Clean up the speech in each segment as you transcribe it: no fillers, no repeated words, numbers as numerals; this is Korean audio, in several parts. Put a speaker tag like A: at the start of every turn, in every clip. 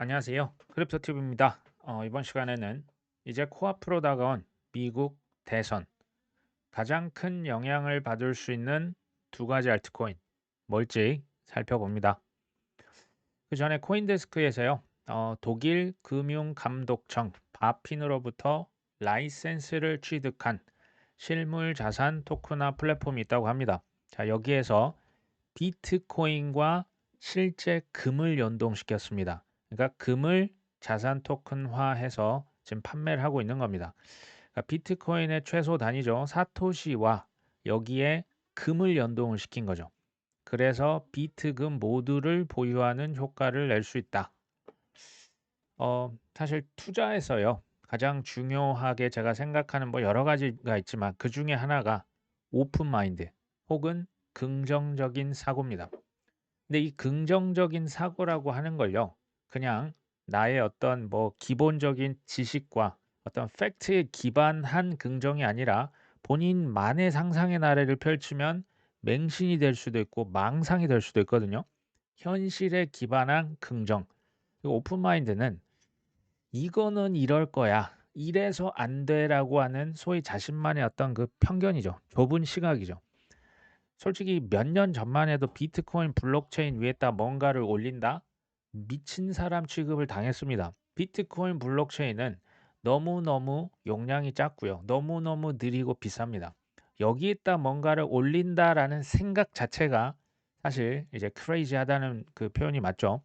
A: 안녕하세요. 크립토TV입니다. 이번 시간에는 이제 코앞으로 다가온 미국 대선 가장 큰 영향을 받을 수 있는 두 가지 알트코인 뭘지 살펴봅니다. 그 전에 코인데스크에서요. 독일 금융감독청 바핀으로부터 라이센스를 취득한 실물 자산 토큰화 플랫폼이 있다고 합니다. 자, 여기에서 비트코인과 실제 금을 연동시켰습니다. 그러니까 금을 자산 토큰화해서 지금 판매를 하고 있는 겁니다. 그러니까 비트코인의 최소 단위죠. 사토시와 여기에 금을 연동을 시킨 거죠. 그래서 비트금 모두를 보유하는 효과를 낼 수 있다. 사실 투자에서요. 가장 중요하게 제가 생각하는 뭐 여러 가지가 있지만 그 중에 하나가 오픈 마인드 혹은 긍정적인 사고입니다. 근데 이 긍정적인 사고라고 하는 걸요. 그냥 나의 어떤 뭐 기본적인 지식과 어떤 팩트에 기반한 긍정이 아니라 본인만의 상상의 나래를 펼치면 맹신이 될 수도 있고 망상이 될 수도 있거든요. 현실에 기반한 긍정. 오픈 마인드는 이거는 이럴 거야. 이래서 안 돼라고 하는 소위 자신만의 어떤 그 편견이죠. 좁은 시각이죠. 솔직히 몇 년 전만 해도 비트코인 블록체인 위에다 뭔가를 올린다? 미친 사람 취급을 당했습니다. 비트코인 블록체인은 너무너무 용량이 작고요. 너무너무 느리고 비쌉니다. 여기에다 뭔가를 올린다라는 생각 자체가 사실 이제 크레이지하다는 그 표현이 맞죠.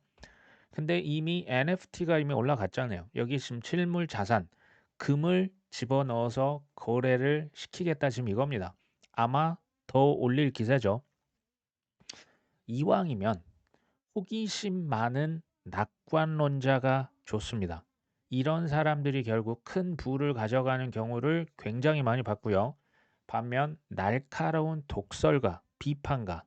A: 근데 이미 NFT가 이미 올라갔잖아요. 여기 지금 실물 자산, 금을 집어넣어서 거래를 시키겠다 지금 이겁니다. 아마 더 올릴 기세죠. 이왕이면 호기심 많은 낙관론자가 좋습니다. 이런 사람들이 결국 큰 부를 가져가는 경우를 굉장히 많이 봤고요. 반면 날카로운 독설가, 비판가,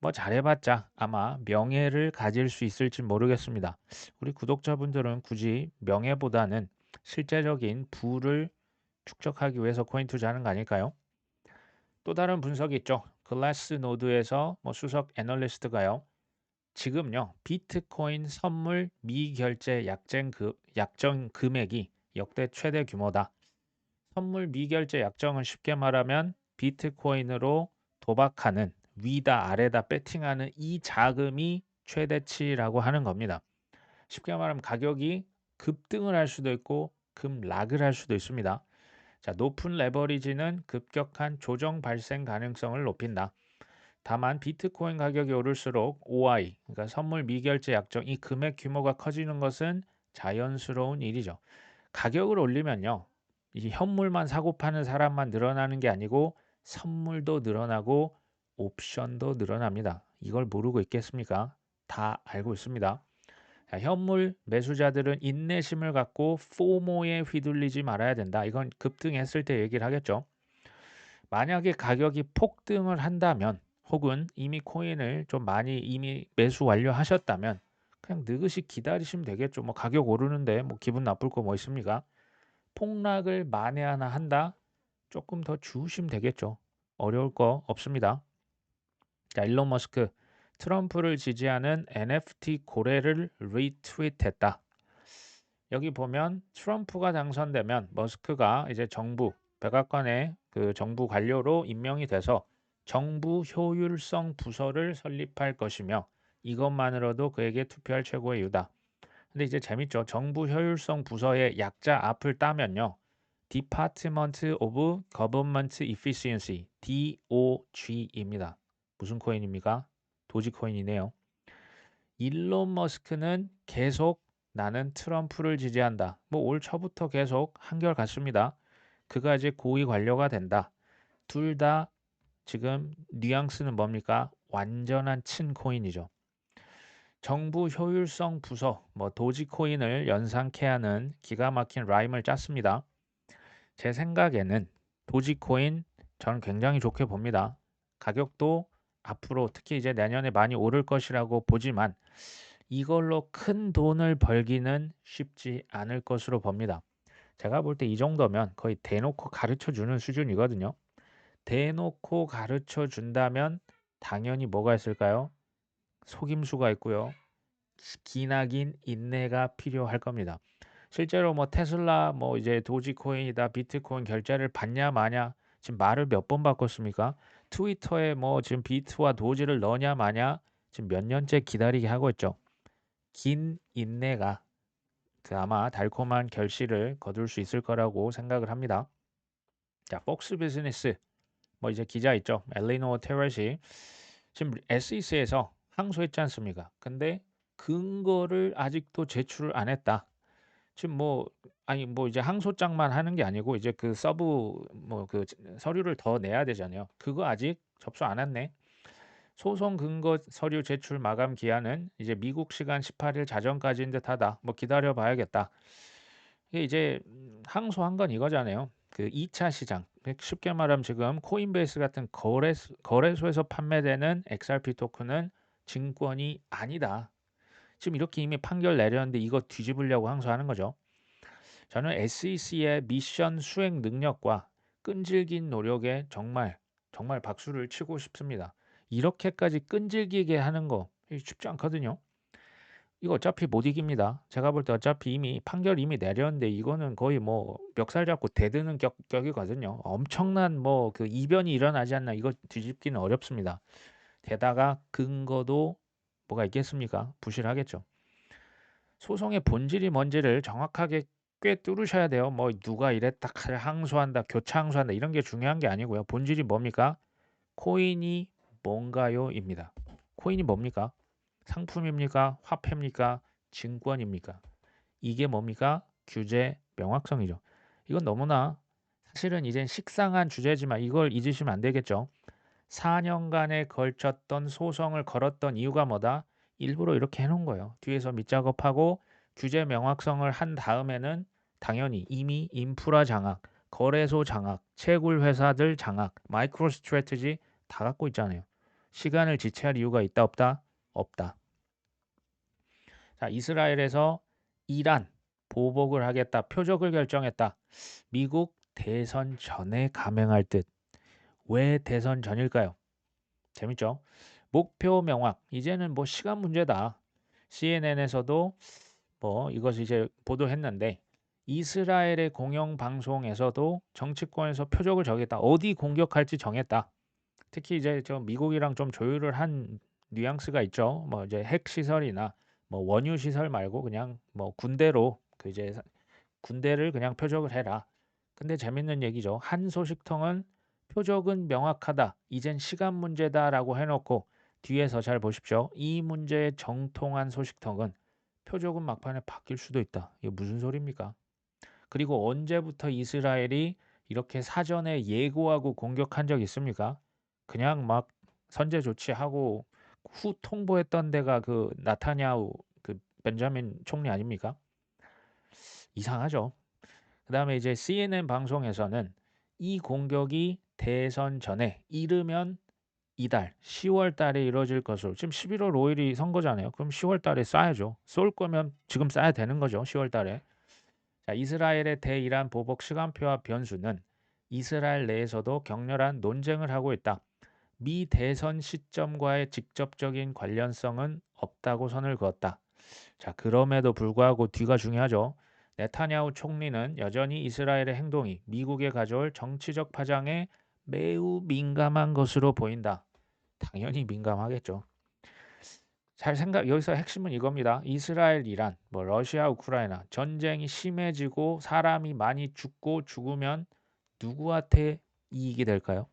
A: 뭐 잘해봤자 아마 명예를 가질 수 있을지 모르겠습니다. 우리 구독자분들은 굳이 명예보다는 실제적인 부를 축적하기 위해서 코인 투자하는 거 아닐까요? 또 다른 분석이 있죠. 글래스노드에서 뭐 수석 애널리스트가요. 지금요. 비트코인 선물 미결제 약정 금액이 역대 최대 규모다. 선물 미결제 약정은 쉽게 말하면 비트코인으로 도박하는 위다 아래다 배팅하는 이 자금이 최대치라고 하는 겁니다. 쉽게 말하면 가격이 급등을 할 수도 있고 급락을 할 수도 있습니다. 자, 높은 레버리지는 급격한 조정 발생 가능성을 높인다. 다만 비트코인 가격이 오를수록 OI, 그러니까 선물 미결제 약정, 이 금액 규모가 커지는 것은 자연스러운 일이죠. 가격을 올리면요. 이 현물만 사고 파는 사람만 늘어나는 게 아니고 선물도 늘어나고 옵션도 늘어납니다. 이걸 모르고 있겠습니까? 다 알고 있습니다. 자, 현물 매수자들은 인내심을 갖고 포모에 휘둘리지 말아야 된다. 이건 급등했을 때 얘기를 하겠죠. 만약에 가격이 폭등을 한다면 혹은 이미 코인을 좀 많이 이미 매수 완료하셨다면 그냥 느긋이 기다리시면 되겠죠. 뭐 가격 오르는데 뭐 기분 나쁠 거 뭐 있습니까? 폭락을 만회하나 한다? 조금 더 주우시면 되겠죠. 어려울 거 없습니다. 자, 일론 머스크 트럼프를 지지하는 NFT 고래를 리트윗했다. 여기 보면 트럼프가 당선되면 머스크가 이제 정부 백악관의 그 정부 관료로 임명이 돼서 정부 효율성 부서를 설립할 것이며 이것만으로도 그에게 투표할 최고의 이유다. 근데 이제 재밌죠. 정부 효율성 부서의 약자 앞을 따면요. Department of Government Efficiency, DOG입니다. 무슨 코인입니까? 도지코인이네요. 일론 머스크는 계속 나는 트럼프를 지지한다. 뭐 올 초부터 계속 한결같습니다. 그가 이제 고위 관료가 된다. 둘 다 지금 뉘앙스는 뭡니까? 완전한 친코인이죠. 정부 효율성 부서, 뭐 도지코인을 연상케 하는 기가 막힌 라임을 짰습니다. 제 생각에는 도지코인 저는 굉장히 좋게 봅니다. 가격도 앞으로 특히 이제 내년에 많이 오를 것이라고 보지만 이걸로 큰 돈을 벌기는 쉽지 않을 것으로 봅니다. 제가 볼 때 이 정도면 거의 대놓고 가르쳐 주는 수준이거든요. 대놓고 가르쳐 준다면 당연히 뭐가 있을까요? 속임수가 있고요. 기나긴 인내가 필요할 겁니다. 실제로 뭐 테슬라 뭐 이제 도지코인이다 비트코인 결제를 받냐 마냐 지금 말을 몇 번 바꿨습니까? 트위터에 뭐 지금 비트와 도지를 넣냐 마냐 지금 몇 년째 기다리게 하고 있죠. 긴 인내가 그 아마 달콤한 결실을 거둘 수 있을 거라고 생각을 합니다. 자, 폭스 비즈니스 뭐 이제 기자 있죠. 엘리노어 테렛이 지금 SEC에서 항소했지 않습니까? 근데 근거를 아직도 제출을 안 했다. 지금 뭐 아니 뭐 이제 항소장만 하는 게 아니고 이제 그 서브 뭐 그 서류를 더 내야 되잖아요. 그거 아직 접수 안 했네. 소송 근거 서류 제출 마감 기한은 이제 미국 시간 18일 자정까지인 듯하다. 뭐 기다려 봐야겠다. 이게 이제 항소한 건 이거잖아요. 그 2차 시장. 쉽게 말하면 지금 코인베이스 같은 거래소에서 판매되는 XRP 토큰은 증권이 아니다. 지금 이렇게 이미 판결 내렸는데 이거 뒤집으려고 항소하는 거죠. 저는 SEC의 미션 수행 능력과 끈질긴 노력에 정말 박수를 치고 싶습니다. 이렇게까지 끈질기게 하는 거 쉽지 않거든요. 이거 어차피 못 이깁니다. 제가 볼 때 어차피 이미 판결 이미 내렸는데 이거는 거의 뭐 멱살 잡고 대드는 격이거든요. 엄청난 뭐 그 이변이 일어나지 않나 이거 뒤집기는 어렵습니다. 게다가 근거도 뭐가 있겠습니까? 부실하겠죠. 소송의 본질이 뭔지를 정확하게 꽤 뚫으셔야 돼요. 뭐 누가 이랬다 항소한다, 교차 항소한다 이런 게 중요한 게 아니고요. 본질이 뭡니까? 코인이 뭔가요?입니다. 코인이 뭡니까? 상품입니까? 화폐입니까? 증권입니까? 이게 뭡니까? 규제 명확성이죠. 이건 너무나 사실은 이젠 식상한 주제지만 이걸 잊으시면 안 되겠죠. 4년간에 걸쳤던 소송을 걸었던 이유가 뭐다? 일부러 이렇게 해놓은 거예요. 뒤에서 밑작업하고 규제 명확성을 한 다음에는 당연히 이미 인프라 장악, 거래소 장악, 채굴 회사들 장악, 마이크로 스트래티지 다 갖고 있잖아요. 시간을 지체할 이유가 있다 없다? 없다. 자, 이스라엘에서 이란 보복을 하겠다. 표적을 결정했다. 미국 대선 전에 감행할 듯. 왜 대선 전일까요? 재밌죠? 목표 명확. 이제는 뭐 시간 문제다. CNN에서도 뭐 이것을 이제 보도했는데 이스라엘의 공영 방송에서도 정치권에서 표적을 정했다. 어디 공격할지 정했다. 특히 이제 저 미국이랑 좀 조율을 한 뉘앙스가 있죠. 뭐 이제 핵 시설이나 뭐 원유 시설 말고 그냥 뭐 군대로 그 이제 군대를 그냥 표적을 해라. 근데 재밌는 얘기죠. 한 소식통은 표적은 명확하다. 이젠 시간 문제다라고 해놓고 뒤에서 잘 보십시오. 이 문제의 정통한 소식통은 표적은 막판에 바뀔 수도 있다. 이게 무슨 소리입니까? 그리고 언제부터 이스라엘이 이렇게 사전에 예고하고 공격한 적 있습니까? 그냥 막 선제 조치하고 후 통보했던 데가 그 나타냐후 그 벤자민 총리 아닙니까? 이상하죠. 그다음에 이제 CNN 방송에서는 이 공격이 대선 전에 이르면 이달 10월 달에 이루어질 것으로 지금 11월 5일이 선거잖아요. 그럼 10월 달에 쏴야죠. 쏠 거면 지금 쏴야 되는 거죠. 10월 달에. 자, 이스라엘의 대이란 보복 시간표와 변수는 이스라엘 내에서도 격렬한 논쟁을 하고 있다. 미 대선 시점과의 직접적인 관련성은 없다고 선을 그었다. 자, 그럼에도 불구하고 뒤가 중요하죠. 네타냐후 총리는 여전히 이스라엘의 행동이 미국에 가져올 정치적 파장에 매우 민감한 것으로 보인다. 당연히 민감하겠죠. 잘 생각 여기서 핵심은 이겁니다. 이스라엘, 이란, 뭐 러시아, 우크라이나 전쟁이 심해지고 사람이 많이 죽고 죽으면 누구한테 이익이 될까요?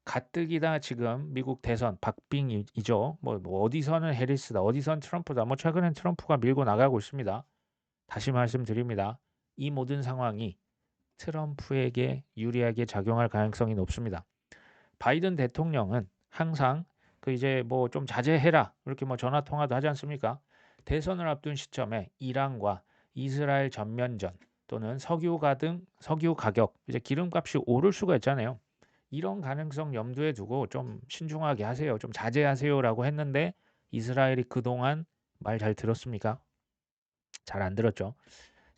A: 가뜩이나 지금 미국 대선 박빙이죠. 뭐 어디서는 해리스다, 어디선 트럼프다. 뭐 최근엔 트럼프가 밀고 나가고 있습니다. 다시 말씀드립니다. 이 모든 상황이 트럼프에게 유리하게 작용할 가능성이 높습니다. 바이든 대통령은 항상 그 이제 뭐 좀 자제해라 이렇게 뭐 전화 통화도 하지 않습니까? 대선을 앞둔 시점에 이란과 이스라엘 전면전 또는 석유 가격 이제 기름값이 오를 수가 있잖아요. 이런 가능성 염두에 두고 좀 신중하게 하세요. 좀 자제하세요라고 했는데 이스라엘이 그동안 말 잘 들었습니까? 잘 안 들었죠.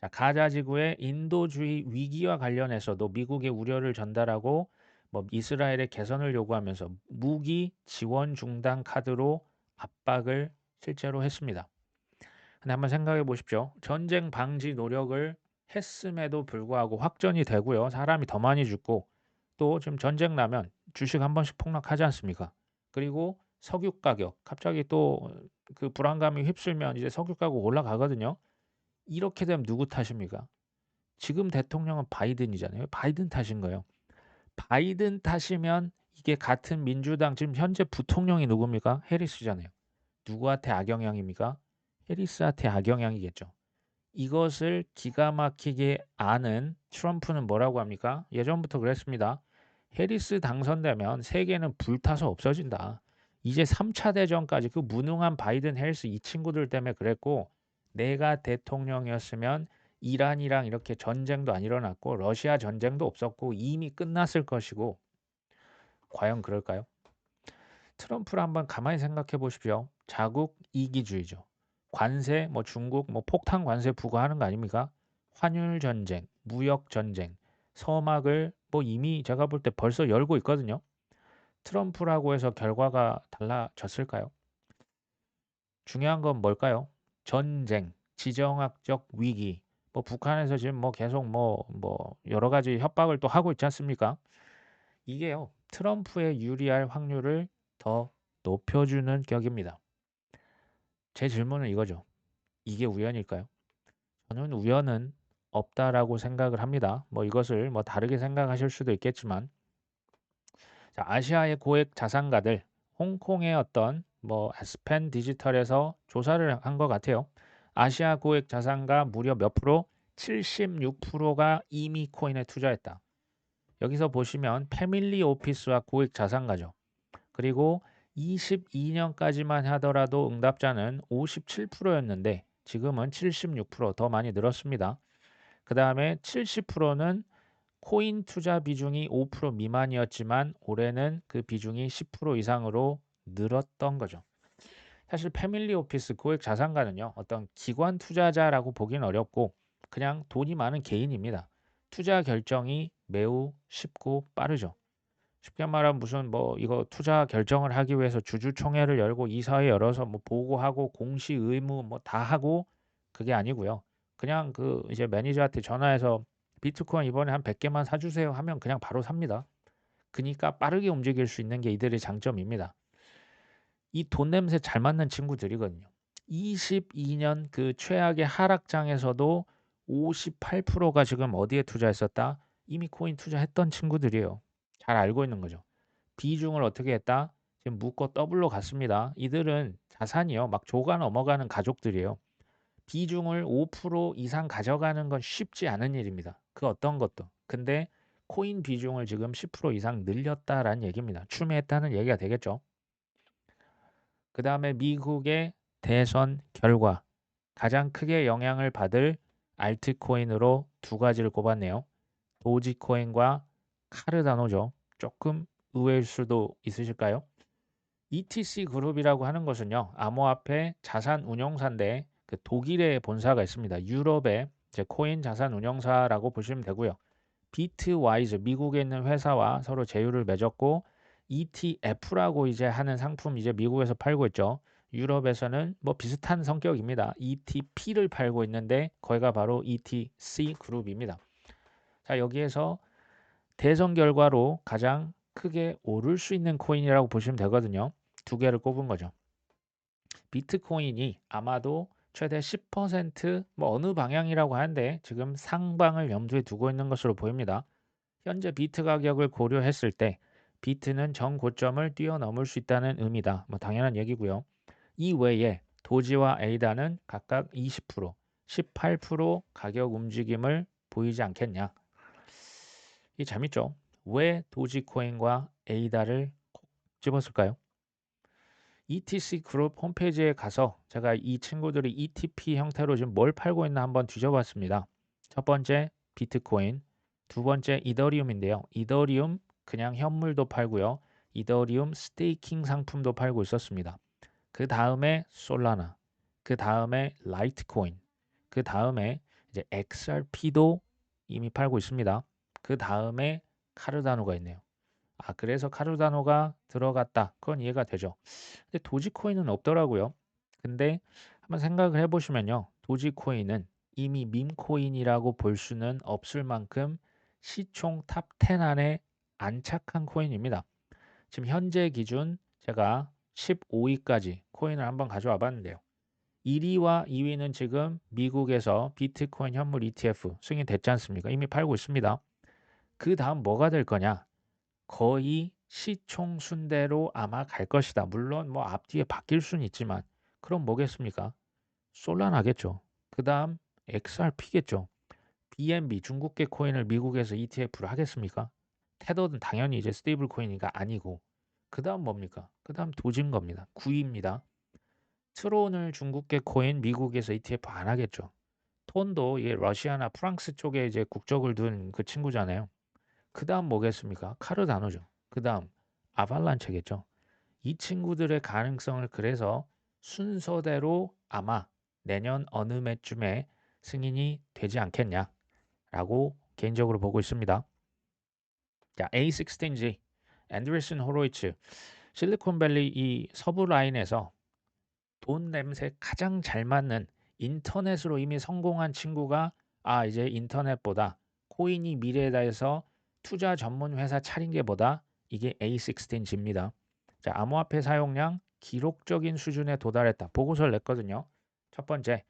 A: 자, 가자 지구의 인도주의 위기와 관련해서도 미국의 우려를 전달하고 뭐 이스라엘의 개선을 요구하면서 무기 지원 중단 카드로 압박을 실제로 했습니다. 근데 한번 생각해 보십시오. 전쟁 방지 노력을 했음에도 불구하고 확전이 되고요. 사람이 더 많이 죽고 또 지금 전쟁 나면 주식 한 번씩 폭락하지 않습니까? 그리고 석유 가격 갑자기 또 그 불안감이 휩쓸면 이제 석유 가격 올라가거든요. 이렇게 되면 누구 탓입니까? 지금 대통령은 바이든이잖아요. 바이든 탓인 거예요. 바이든 탓이면 이게 같은 민주당 지금 현재 부통령이 누굽니까? 해리스잖아요. 누구한테 악영향입니까? 해리스한테 악영향이겠죠. 이것을 기가 막히게 아는 트럼프는 뭐라고 합니까? 예전부터 그랬습니다. 해리스 당선되면 세계는 불타서 없어진다. 이제 3차 대전까지 그 무능한 바이든 해리스 이 친구들 때문에 그랬고 내가 대통령이었으면 이란이랑 이렇게 전쟁도 안 일어났고 러시아 전쟁도 없었고 이미 끝났을 것이고 과연 그럴까요? 트럼프를 한번 가만히 생각해 보십시오. 자국 이기주의죠. 관세, 뭐 중국, 뭐 폭탄 관세 부과하는 거 아닙니까? 환율 전쟁, 무역 전쟁, 서막을 뭐 이미 제가 볼 때 벌써 열고 있거든요. 트럼프라고 해서 결과가 달라졌을까요? 중요한 건 뭘까요? 전쟁, 지정학적 위기, 뭐 북한에서 지금 뭐 계속 뭐 여러 가지 협박을 또 하고 있지 않습니까? 이게요, 트럼프에 유리할 확률을 더 높여주는 격입니다. 제 질문은 이거죠. 이게 우연일까요? 저는 우연은 없다라고 생각을 합니다. 뭐 이것을 뭐 다르게 생각하실 수도 있겠지만, 자, 아시아의 고액 자산가들, 홍콩의 어떤 뭐 에스펜 디지털에서 조사를 한 것 같아요. 아시아 고액 자산가 무려 몇 프로? 76%가 이미 코인에 투자했다. 여기서 보시면 패밀리 오피스와 고액 자산가죠. 그리고 22년까지만 하더라도 응답자는 57%였는데 지금은 76%더 많이 늘었습니다. 그 다음에 70%는 코인 투자 비중이 5% 미만이었지만 올해는 그 비중이 10% 이상으로 늘었던 거죠. 사실 패밀리 오피스 고액 자산가는요, 어떤 기관 투자자라고 보기는 어렵고 그냥 돈이 많은 개인입니다. 투자 결정이 매우 쉽고 빠르죠. 쉽게 말하면 무슨 뭐 이거 투자 결정을 하기 위해서 주주총회를 열고 이사회 열어서 뭐 보고하고 공시 의무 뭐 다 하고 그게 아니고요. 그냥 그 이제 매니저한테 전화해서 비트코인 이번에 한 100개만 사주세요 하면 그냥 바로 삽니다. 그니까 빠르게 움직일 수 있는 게 이들의 장점입니다. 이 돈 냄새 잘 맞는 친구들이거든요. 22년 그 최악의 하락장에서도 58%가 지금 어디에 투자했었다? 이미 코인 투자했던 친구들이에요. 잘 알고 있는 거죠. 비중을 어떻게 했다? 지금 묶어 더블로 갔습니다. 이들은 자산이요. 막 조가 넘어가는 가족들이에요. 비중을 5% 이상 가져가는 건 쉽지 않은 일입니다. 그 어떤 것도. 근데 코인 비중을 지금 10% 이상 늘렸다라는 얘기입니다. 추미했다는 얘기가 되겠죠. 그 다음에 미국의 대선 결과 가장 크게 영향을 받을 알트코인으로 두 가지를 꼽았네요. 도지코인과 카르다노죠. 조금 의외일 수도 있으실까요? ETC 그룹이라고 하는 것은요. 암호화폐 자산 운용사인데 그 독일에 본사가 있습니다. 유럽의 이제 코인 자산 운용사라고 보시면 되고요. 비트와이즈 미국에 있는 회사와 서로 제휴를 맺었고 ETF라고 이제 하는 상품 이제 미국에서 팔고 있죠. 유럽에서는 뭐 비슷한 성격입니다. ETP를 팔고 있는데 거기가 바로 ETC 그룹입니다. 자, 여기에서 대선 결과로 가장 크게 오를 수 있는 코인이라고 보시면 되거든요. 두 개를 꼽은 거죠. 비트코인이 아마도 최대 10%뭐 어느 방향이라고 하는데 지금 상방을 염두에 두고 있는 것으로 보입니다. 현재 비트 가격을 고려했을 때 비트는 전 고점을 뛰어넘을 수 있다는 의미다. 뭐 당연한 얘기고요. 이 외에 도지와 에이다는 각각 20%, 18% 가격 움직임을 보이지 않겠냐. 이 재밌죠? 왜 도지코인과 에이다를 콕 집었을까요? ETC 그룹 홈페이지에 가서 제가 이 친구들이 ETP 형태로 지금 뭘 팔고 있나 한번 뒤져봤습니다. 첫 번째 비트코인, 두 번째 이더리움인데요. 이더리움 그냥 현물도 팔고요. 이더리움 스테이킹 상품도 팔고 있었습니다. 그 다음에 솔라나, 그 다음에 라이트코인, 그 다음에 이제 XRP도 이미 팔고 있습니다. 그 다음에 카르다노가 있네요. 아, 그래서 카르다노가 들어갔다. 그건 이해가 되죠. 근데 도지코인은 없더라고요. 근데 한번 생각을 해보시면요. 도지코인은 이미 밈코인이라고 볼 수는 없을 만큼 시총 탑 10 안에 안착한 코인입니다. 지금 현재 기준 제가 15위까지 코인을 한번 가져와 봤는데요. 1위와 2위는 지금 미국에서 비트코인 현물 ETF 승인됐지 않습니까? 이미 팔고 있습니다. 그 다음 뭐가 될 거냐? 거의 시총 순대로 아마 갈 것이다. 물론 뭐 앞뒤에 바뀔 수는 있지만 그럼 뭐겠습니까? 솔라나겠죠. 그 다음 XRP겠죠. BNB 중국계 코인을 미국에서 ETF로 하겠습니까? 테더는 당연히 이제 스테이블 코인이니까 아니고 그 다음 뭡니까? 그 다음 도진 겁니다. 9위입니다. 트론을 중국계 코인 미국에서 ETF 안 하겠죠. 톤도 이게 러시아나 프랑스 쪽에 이제 국적을 둔 그 친구잖아요. 그 다음 뭐겠습니까? 카르다노죠. 그 다음 아발란체겠죠. 이 친구들의 가능성을 그래서 순서대로 아마 내년 어느 매쯤에 승인이 되지 않겠냐라고 개인적으로 보고 있습니다. 자, A16G, 앤드레슨 호로이츠, 실리콘밸리 이 서부 라인에서 돈 냄새 가장 잘 맞는 인터넷으로 이미 성공한 친구가 이제 인터넷보다 코인이 미래다 해서 투자 전문 회사 차린 게 보다 이게 A16G입니다. 자, 암호화폐 사용량 기록적인 수준에 도달했다. 보고서를 냈거든요. 첫 번째,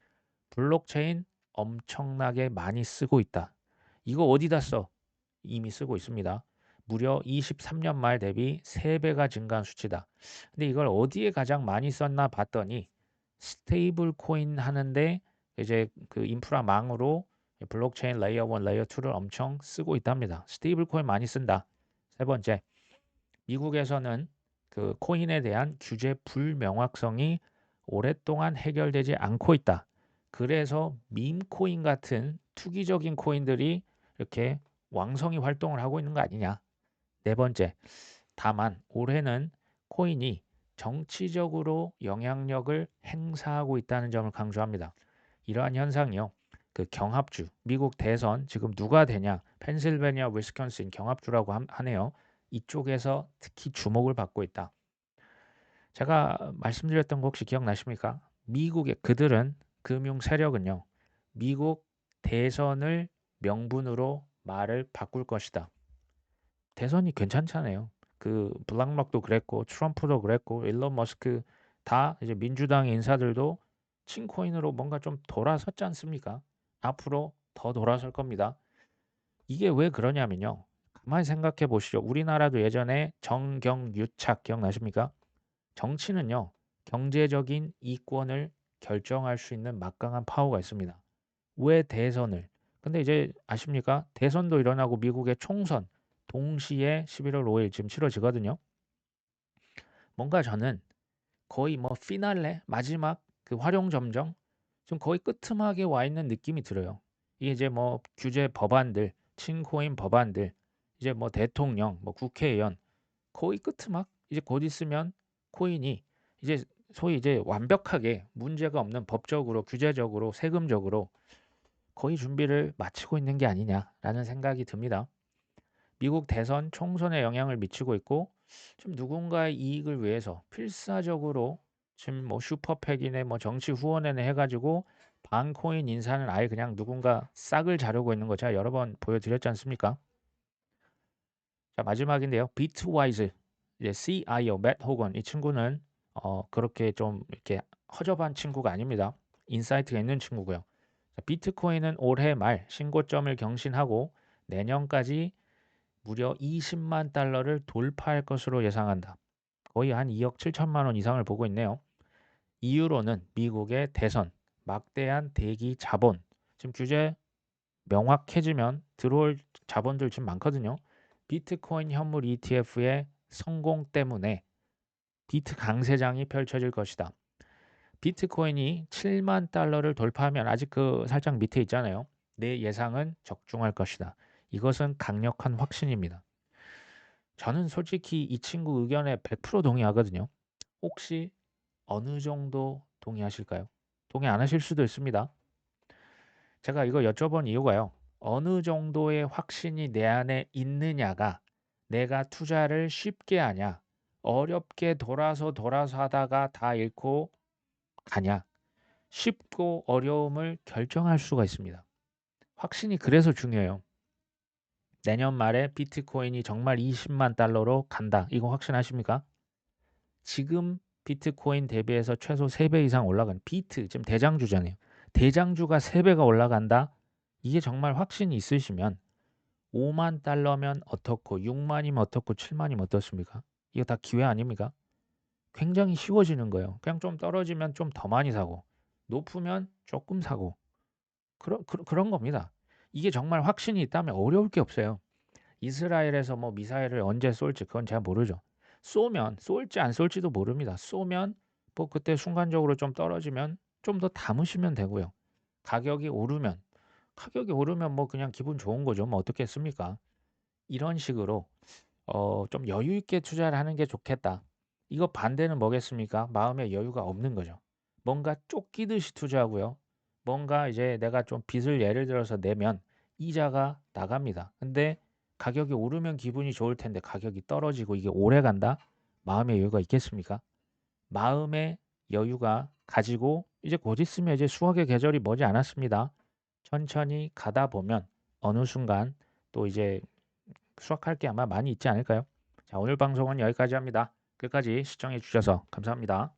A: 블록체인 엄청나게 많이 쓰고 있다. 이거 어디다 써? 이미 쓰고 있습니다. 무려 23년 말 대비 3배가 증가한 수치다. 근데 이걸 어디에 가장 많이 썼나 봤더니 스테이블 코인 하는데 이제 그 인프라망으로 블록체인 레이어 1, 레이어 2를 엄청 쓰고 있답니다. 스테이블 코인 많이 쓴다. 세 번째, 미국에서는 그 코인에 대한 규제 불명확성이 오랫동안 해결되지 않고 있다. 그래서 밈코인 같은 투기적인 코인들이 이렇게 왕성히 활동을 하고 있는 거 아니냐. 네 번째, 다만 올해는 코인이 정치적으로 영향력을 행사하고 있다는 점을 강조합니다. 이러한 현상이요. 그 경합주, 미국 대선 지금 누가 되냐? 펜실베니아, 위스콘신 경합주라고 하네요. 이쪽에서 특히 주목을 받고 있다. 제가 말씀드렸던 거 혹시 기억나십니까? 미국의 그들은 금융 세력은요. 미국 대선을 명분으로 말을 바꿀 것이다. 대선이 괜찮잖아요. 그 블락록도 그랬고 트럼프도 그랬고 일론 머스크 다 이제 민주당 인사들도 친코인으로 뭔가 좀 돌아섰지 않습니까? 앞으로 더 돌아설 겁니다. 이게 왜 그러냐면요. 가만히 생각해 보시죠. 우리나라도 예전에 정경유착 기억나십니까? 정치는요. 경제적인 이권을 결정할 수 있는 막강한 파워가 있습니다. 왜 대선을? 근데 이제 아십니까? 대선도 일어나고 미국의 총선 동시에 11월 5일 지금 치러지거든요. 뭔가 저는 거의 뭐 피날레 마지막 그 활용점정 좀 거의 끄트막에 와 있는 느낌이 들어요. 이게 이제 뭐 규제 법안들, 친코인 법안들, 이제 뭐 대통령, 뭐 국회의원 거의 끄트막 이제 곧 있으면 코인이 이제 소위 이제 완벽하게 문제가 없는 법적으로 규제적으로 세금적으로 거의 준비를 마치고 있는 게 아니냐라는 생각이 듭니다. 미국 대선 총선에 영향을 미치고 있고 좀 누군가의 이익을 위해서 필사적으로 지금 뭐 슈퍼팩이네 뭐 정치 후원회네 해가지고 반코인 인사는 아예 그냥 누군가 싹을 자르고 있는 거 제가 여러 번 보여드렸지 않습니까? 자, 마지막인데요. 비트와이즈 이제 CIO 맷 호건 이 친구는 그렇게 좀 이렇게 허접한 친구가 아닙니다. 인사이트가 있는 친구고요. 자, 비트코인은 올해 말 신고점을 경신하고 내년까지 무려 20만 달러를 돌파할 것으로 예상한다. 거의 한 2억 7천만 원 이상을 보고 있네요. 이유로는 미국의 대선, 막대한 대기 자본, 지금 규제 명확해지면 들어올 자본들 지금 많거든요. 비트코인 현물 ETF의 성공 때문에 비트 강세장이 펼쳐질 것이다. 비트코인이 7만 달러를 돌파하면 아직 그 살짝 밑에 있잖아요. 내 예상은 적중할 것이다. 이것은 강력한 확신입니다. 저는 솔직히 이 친구 의견에 100% 동의하거든요. 혹시 어느 정도 동의하실까요? 동의 안 하실 수도 있습니다. 제가 이거 여쭤본 이유가요. 어느 정도의 확신이 내 안에 있느냐가 내가 투자를 쉽게 하냐, 어렵게 돌아서 하다가 다 잃고 가냐. 쉽고 어려움을 결정할 수가 있습니다. 확신이 그래서 중요해요. 내년 말에 비트코인이 정말 20만 달러로 간다. 이거 확신하십니까? 지금 비트코인 대비해서 최소 3배 이상 올라간 비트 지금 대장주잖아요. 대장주가 3배가 올라간다. 이게 정말 확신이 있으시면 5만 달러면 어떻고 6만이면 어떻고 7만이면 어떻습니까? 이거 다 기회 아닙니까? 굉장히 쉬워지는 거예요. 그냥 좀 떨어지면 좀 더 많이 사고 높으면 조금 사고 그런 겁니다. 이게 정말 확신이 있다면 어려울 게 없어요. 이스라엘에서 뭐 미사일을 언제 쏠지 그건 제가 모르죠. 쏘면 쏠지 안 쏠지도 모릅니다. 쏘면 뭐 그때 순간적으로 좀 떨어지면 좀 더 담으시면 되고요. 가격이 오르면 뭐 그냥 기분 좋은 거죠. 뭐 어떻겠습니까? 이런 식으로 좀 여유 있게 투자를 하는 게 좋겠다. 이거 반대는 뭐겠습니까? 마음의 여유가 없는 거죠. 뭔가 쫓기듯이 투자하고요. 뭔가 이제 내가 좀 빚을 예를 들어서 내면 이자가 나갑니다. 근데 가격이 오르면 기분이 좋을 텐데 가격이 떨어지고 이게 오래 간다? 마음의 여유가 있겠습니까? 마음의 여유가 가지고 이제 곧 있으면 이제 수확의 계절이 머지 않았습니다. 천천히 가다 보면 어느 순간 또 이제 수확할 게 아마 많이 있지 않을까요? 자, 오늘 방송은 여기까지 합니다. 끝까지 시청해 주셔서 감사합니다.